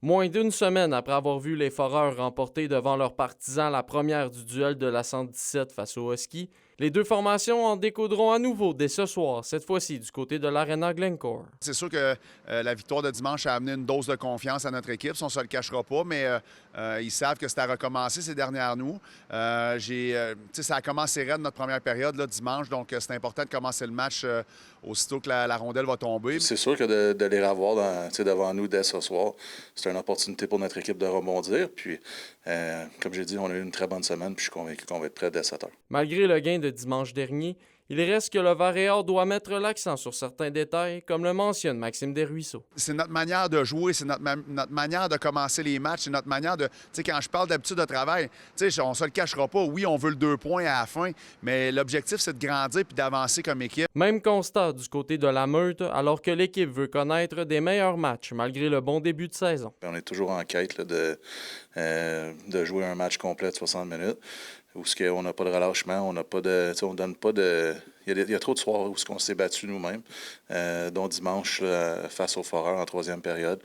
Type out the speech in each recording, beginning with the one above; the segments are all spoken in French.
Moins d'une semaine après avoir vu les Foreurs remporter devant leurs partisans la première du duel de la 117 face aux Huskies, les deux formations en découdront à nouveau dès ce soir, cette fois-ci du côté de l'Arena Glencore. C'est sûr que la victoire de dimanche a amené une dose de confiance à notre équipe, ça, on ne se le cachera pas, mais ils savent que c'est à recommencer ces dernières nous. Ça a commencé raide notre première période là, dimanche, donc c'est important de commencer le match aussitôt que la rondelle va tomber. C'est sûr que de les revoir devant nous dès ce soir, c'est une opportunité pour notre équipe de rebondir. Puis, comme j'ai dit, on a eu une très bonne semaine, puis je suis convaincu qu'on va être prêt dès 7 heures. Malgré le gain de dimanche dernier, il reste que le Vert et Or doit mettre l'accent sur certains détails, comme le mentionne Maxime Desruisseaux. C'est notre manière de jouer, c'est notre manière de commencer les matchs, c'est notre manière de... Tu sais, quand je parle d'habitude de travail, tu sais, on se le cachera pas. Oui, on veut le 2 points à la fin, mais l'objectif, c'est de grandir puis d'avancer comme équipe. Même constat du côté de la Meute, alors que l'équipe veut connaître des meilleurs matchs, malgré le bon début de saison. On est toujours en quête là, de jouer un match complet de 60 minutes. Où on n'a pas de relâchement, on n'a pas de, on donne pas de. Il y a trop de soirs où on s'est battu nous-mêmes, dont dimanche face aux Foreurs en troisième période.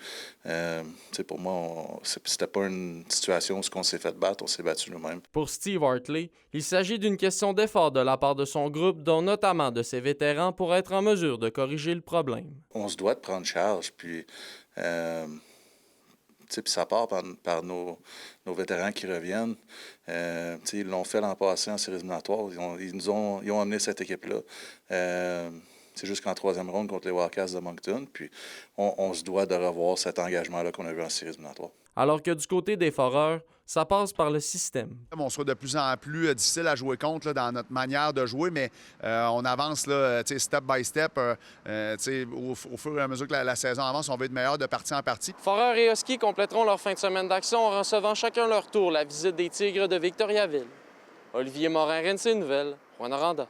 Pour moi, c'était pas une situation où on s'est fait battre, on s'est battu nous-mêmes. Pour Steve Hartley, il s'agit d'une question d'effort de la part de son groupe, dont notamment de ses vétérans, pour être en mesure de corriger le problème. On se doit de prendre charge, puis. Puis ça part par nos vétérans qui reviennent. Ils l'ont fait l'an passé en séries éliminatoires. Ils ont amené cette équipe-là. C'est juste qu'en troisième ronde contre les Wildcats de Moncton. Puis on se doit de revoir cet engagement-là qu'on a vu en séries éliminatoires. Alors que du côté des Foreurs, ça passe par le système. On sera de plus en plus difficile à jouer contre là, dans notre manière de jouer, mais on avance là, step by step. Au fur et à mesure que la saison avance, on va être meilleur de partie en partie. Foreurs et Huskies compléteront leur fin de semaine d'action en recevant chacun leur tour la visite des Tigres de Victoriaville. Olivier Morin, RNC Nouvelles, Rwanda.